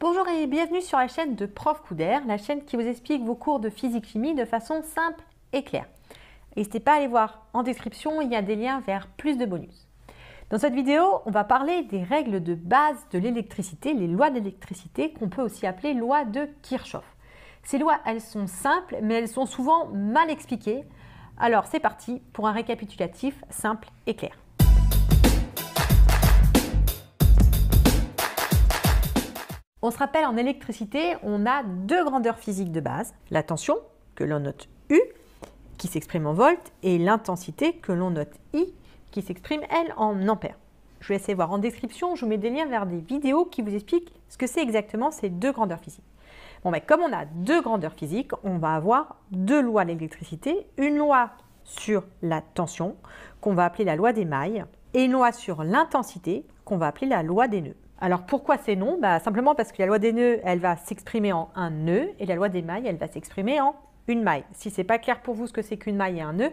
Bonjour et bienvenue sur la chaîne de Prof Couder, la chaîne qui vous explique vos cours de physique-chimie de façon simple et claire. N'hésitez pas à aller voir en description, il y a des liens vers plus de bonus. Dans cette vidéo, on va parler des règles de base de l'électricité, les lois de l'électricité qu'on peut aussi appeler lois de Kirchhoff. Ces lois, elles sont simples, mais elles sont souvent mal expliquées. Alors c'est parti pour un récapitulatif simple et clair. On se rappelle, en électricité, on a deux grandeurs physiques de base, la tension, que l'on note U, qui s'exprime en volts, et l'intensité, que l'on note I, qui s'exprime, elle, en ampères. Je vais laisser voir en description, je vous mets des liens vers des vidéos qui vous expliquent ce que c'est exactement ces deux grandeurs physiques. Bon, comme on a deux grandeurs physiques, on va avoir deux lois de l'électricité, une loi sur la tension, qu'on va appeler la loi des mailles, et une loi sur l'intensité, qu'on va appeler la loi des nœuds. Alors pourquoi ces noms? Simplement parce que la loi des nœuds, elle va s'exprimer en un nœud et la loi des mailles, elle va s'exprimer en une maille. Si ce n'est pas clair pour vous ce que c'est qu'une maille et un nœud,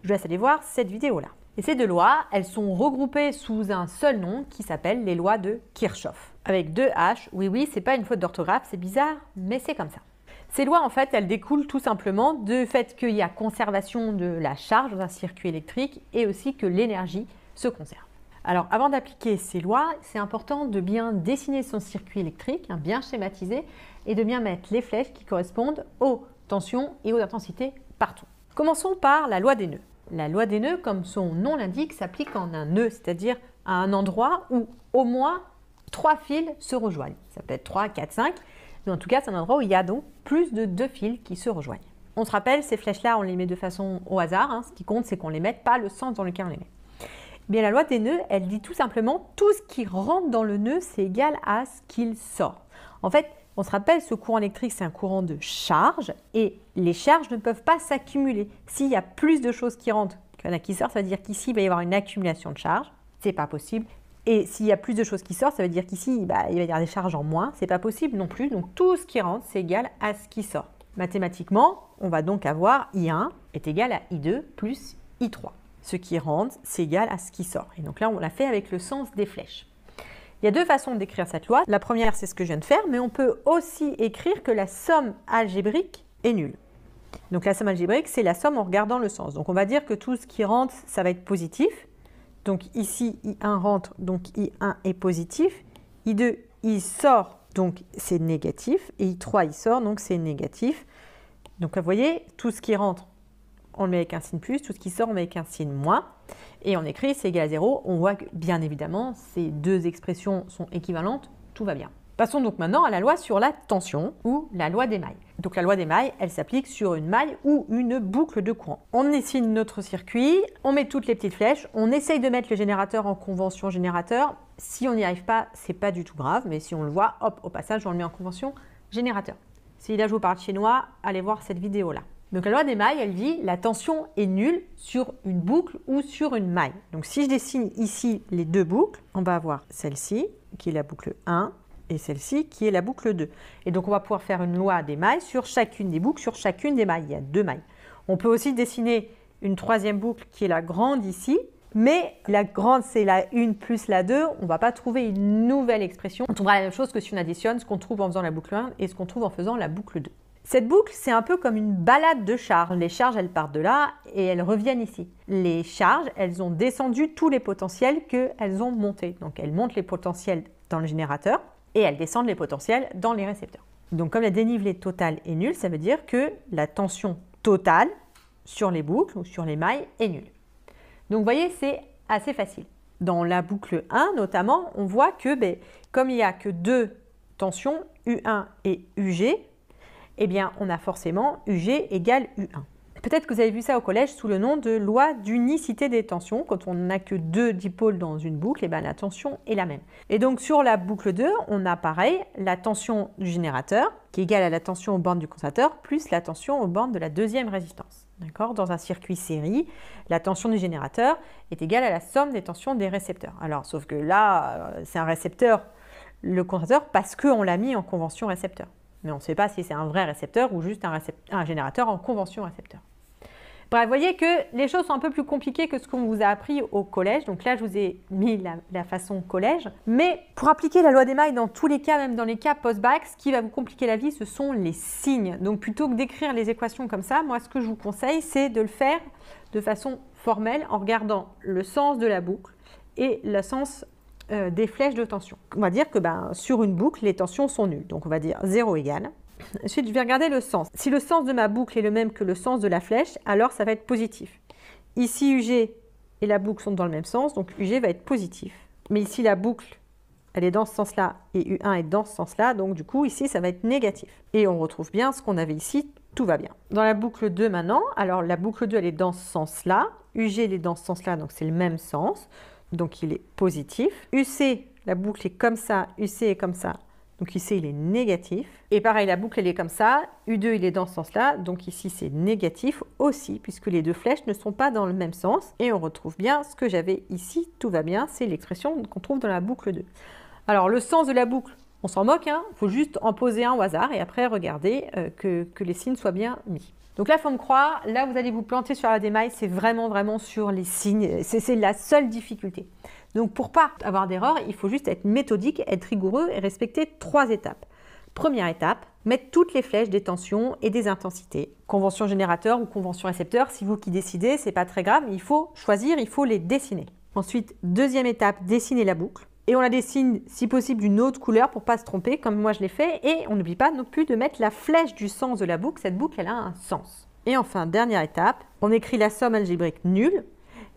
je vous laisse aller voir cette vidéo-là. Et ces deux lois, elles sont regroupées sous un seul nom qui s'appelle les lois de Kirchhoff. Avec deux H, oui, c'est pas une faute d'orthographe, c'est bizarre, mais c'est comme ça. Ces lois, en fait, elles découlent tout simplement du fait qu'il y a conservation de la charge dans un circuit électrique et aussi que l'énergie se conserve. Alors, avant d'appliquer ces lois, c'est important de bien dessiner son circuit électrique, bien schématiser, et de bien mettre les flèches qui correspondent aux tensions et aux intensités partout. Commençons par la loi des nœuds. La loi des nœuds, comme son nom l'indique, s'applique en un nœud, c'est-à-dire à un endroit où au moins 3 fils se rejoignent. Ça peut être 3, 4, 5, mais en tout cas, c'est un endroit où il y a donc plus de 2 fils qui se rejoignent. On se rappelle, ces flèches-là, on les met de façon au hasard. Ce qui compte, c'est qu'on ne les mette pas le sens dans lequel on les met. Bien, la loi des nœuds, elle dit tout simplement tout ce qui rentre dans le nœud, c'est égal à ce qu'il sort. En fait, on se rappelle, ce courant électrique, c'est un courant de charge et les charges ne peuvent pas s'accumuler. S'il y a plus de choses qui rentrent qu'il y en a qui sortent, ça veut dire qu'ici, il va y avoir une accumulation de charges. Ce n'est pas possible. Et s'il y a plus de choses qui sortent, ça veut dire qu'ici, il va y avoir des charges en moins. Ce n'est pas possible non plus. Donc, tout ce qui rentre, c'est égal à ce qui sort. Mathématiquement, on va donc avoir I1 est égal à I2 plus I3. Ce qui rentre, c'est égal à ce qui sort. Et donc là, on l'a fait avec le sens des flèches. Il y a deux façons d'écrire cette loi. La première, c'est ce que je viens de faire, mais on peut aussi écrire que la somme algébrique est nulle. Donc la somme algébrique, c'est la somme en regardant le sens. Donc on va dire que tout ce qui rentre, ça va être positif. Donc ici, I1 rentre, donc I1 est positif. I2, il sort, donc c'est négatif. Et I3, il sort, donc c'est négatif. Donc vous voyez, tout ce qui rentre, on le met avec un signe plus, tout ce qui sort, on met avec un signe moins. Et on écrit c'est égal à 0. On voit que, bien évidemment, ces deux expressions sont équivalentes, tout va bien. Passons donc maintenant à la loi sur la tension, ou la loi des mailles. Donc la loi des mailles, elle s'applique sur une maille ou une boucle de courant. On dessine notre circuit, on met toutes les petites flèches, on essaye de mettre le générateur en convention générateur. Si on n'y arrive pas, c'est pas du tout grave, mais si on le voit, hop, au passage, on le met en convention générateur. Si là je vous parle chinois, allez voir cette vidéo-là. Donc la loi des mailles, elle dit la tension est nulle sur une boucle ou sur une maille. Donc si je dessine ici les deux boucles, on va avoir celle-ci qui est la boucle 1 et celle-ci qui est la boucle 2. Et donc on va pouvoir faire une loi des mailles sur chacune des boucles, sur chacune des mailles. Il y a deux mailles. On peut aussi dessiner une troisième boucle qui est la grande ici, mais la grande c'est la 1 plus la 2. On ne va pas trouver une nouvelle expression. On trouvera la même chose que si on additionne ce qu'on trouve en faisant la boucle 1 et ce qu'on trouve en faisant la boucle 2. Cette boucle, c'est un peu comme une balade de charges. Les charges, elles partent de là et elles reviennent ici. Les charges, elles ont descendu tous les potentiels qu'elles ont montés. Donc, elles montent les potentiels dans le générateur et elles descendent les potentiels dans les récepteurs. Donc, comme la dénivelée totale est nulle, ça veut dire que la tension totale sur les boucles ou sur les mailles est nulle. Donc, vous voyez, c'est assez facile. Dans la boucle 1, notamment, on voit que comme il n'y a que deux tensions, U1 et UG, eh bien, on a forcément UG égale U1. Peut-être que vous avez vu ça au collège sous le nom de loi d'unicité des tensions. Quand on n'a que deux dipôles dans une boucle, eh bien, la tension est la même. Et donc, sur la boucle 2, on a pareil la tension du générateur qui est égale à la tension aux bornes du condensateur plus la tension aux bornes de la deuxième résistance. D'accord ? Dans un circuit série, la tension du générateur est égale à la somme des tensions des récepteurs. Alors, sauf que là, c'est un récepteur, le condensateur, parce qu'on l'a mis en convention récepteur. Mais on ne sait pas si c'est un vrai récepteur ou juste un générateur en convention récepteur. Bref, vous voyez que les choses sont un peu plus compliquées que ce qu'on vous a appris au collège. Donc là, je vous ai mis la façon collège. Mais pour appliquer la loi d'émail dans tous les cas, même dans les cas post-bac, ce qui va vous compliquer la vie, ce sont les signes. Donc plutôt que d'écrire les équations comme ça, moi, ce que je vous conseille, c'est de le faire de façon formelle en regardant le sens de la boucle et le sens des flèches de tension. On va dire que sur une boucle, les tensions sont nulles. Donc on va dire 0 égale. Ensuite, je vais regarder le sens. Si le sens de ma boucle est le même que le sens de la flèche, alors ça va être positif. Ici, UG et la boucle sont dans le même sens, donc UG va être positif. Mais ici, la boucle, elle est dans ce sens-là et U1 est dans ce sens-là, donc du coup, ici, ça va être négatif. Et on retrouve bien ce qu'on avait ici, tout va bien. Dans la boucle 2 maintenant, alors la boucle 2, elle est dans ce sens-là. UG, elle est dans ce sens-là, donc c'est le même sens, donc il est positif. UC, la boucle est comme ça, UC est comme ça. Donc ici, il est négatif. Et pareil, la boucle, elle est comme ça. U2, il est dans ce sens-là. Donc ici, c'est négatif aussi, puisque les deux flèches ne sont pas dans le même sens. Et on retrouve bien ce que j'avais ici. Tout va bien. C'est l'expression qu'on trouve dans la boucle 2. Alors, le sens de la boucle, on s'en moque. Il faut juste en poser un au hasard et après, regarder que les signes soient bien mis. Donc là, il faut me croire, là, vous allez vous planter sur la démaille. C'est vraiment sur les signes. C'est la seule difficulté. Donc, pour ne pas avoir d'erreur, il faut juste être méthodique, être rigoureux et respecter 3 étapes. Première étape, mettre toutes les flèches des tensions et des intensités. Convention générateur ou convention récepteur, c'est vous qui décidez, c'est pas très grave, il faut choisir, il faut les dessiner. Ensuite, deuxième étape, dessiner la boucle. Et on la dessine, si possible, d'une autre couleur pour ne pas se tromper, comme moi je l'ai fait. Et on n'oublie pas non plus de mettre la flèche du sens de la boucle. Cette boucle, elle a un sens. Et enfin, dernière étape, on écrit la somme algébrique nulle.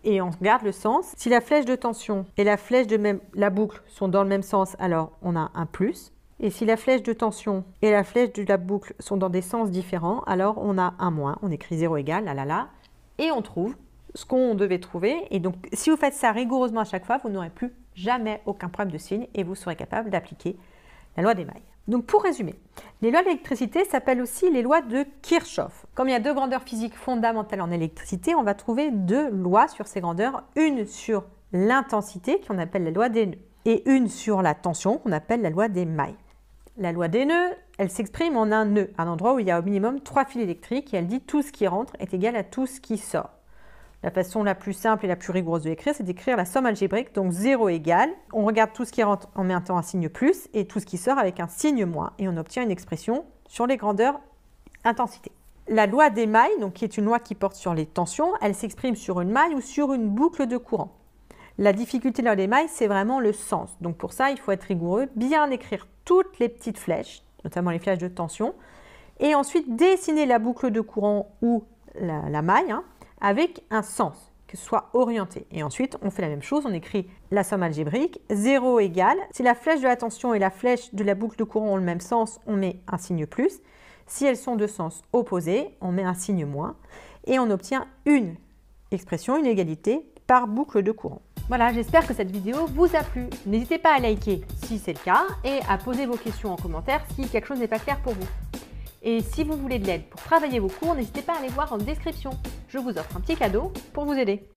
Et on regarde le sens. Si la flèche de tension et la flèche de la boucle sont dans le même sens, alors on a un plus. Et si la flèche de tension et la flèche de la boucle sont dans des sens différents, alors on a un moins. On écrit 0 égale, et on trouve ce qu'on devait trouver. Et donc, si vous faites ça rigoureusement à chaque fois, vous n'aurez plus jamais aucun problème de signe et vous serez capable d'appliquer la loi d'émail. Donc, pour résumer, les lois de l'électricité s'appellent aussi les lois de Kirchhoff. Comme il y a 2 grandeurs physiques fondamentales en électricité, on va trouver 2 lois sur ces grandeurs. Une sur l'intensité, qu'on appelle la loi des nœuds, et une sur la tension, qu'on appelle la loi des mailles. La loi des nœuds, elle s'exprime en un nœud, un endroit où il y a au minimum 3 fils électriques, et elle dit tout ce qui rentre est égal à tout ce qui sort. La façon la plus simple et la plus rigoureuse de l'écrire, c'est d'écrire la somme algébrique, donc 0 égale. On regarde tout ce qui rentre en mettant un signe plus et tout ce qui sort avec un signe moins. Et on obtient une expression sur les grandeurs intensité. La loi des mailles, donc, qui est une loi qui porte sur les tensions, elle s'exprime sur une maille ou sur une boucle de courant. La difficulté de la loi des mailles, c'est vraiment le sens. Donc pour ça, il faut être rigoureux, bien écrire toutes les petites flèches, notamment les flèches de tension, et ensuite dessiner la boucle de courant ou la maille, avec un sens, que ce soit orienté. Et ensuite, on fait la même chose, on écrit la somme algébrique, 0 égale. Si la flèche de la tension et la flèche de la boucle de courant ont le même sens, on met un signe plus. Si elles sont de sens opposé, on met un signe moins. Et on obtient une expression, une égalité par boucle de courant. Voilà, j'espère que cette vidéo vous a plu. N'hésitez pas à liker si c'est le cas et à poser vos questions en commentaire si quelque chose n'est pas clair pour vous. Et si vous voulez de l'aide pour travailler vos cours, n'hésitez pas à aller voir en description. Je vous offre un petit cadeau pour vous aider.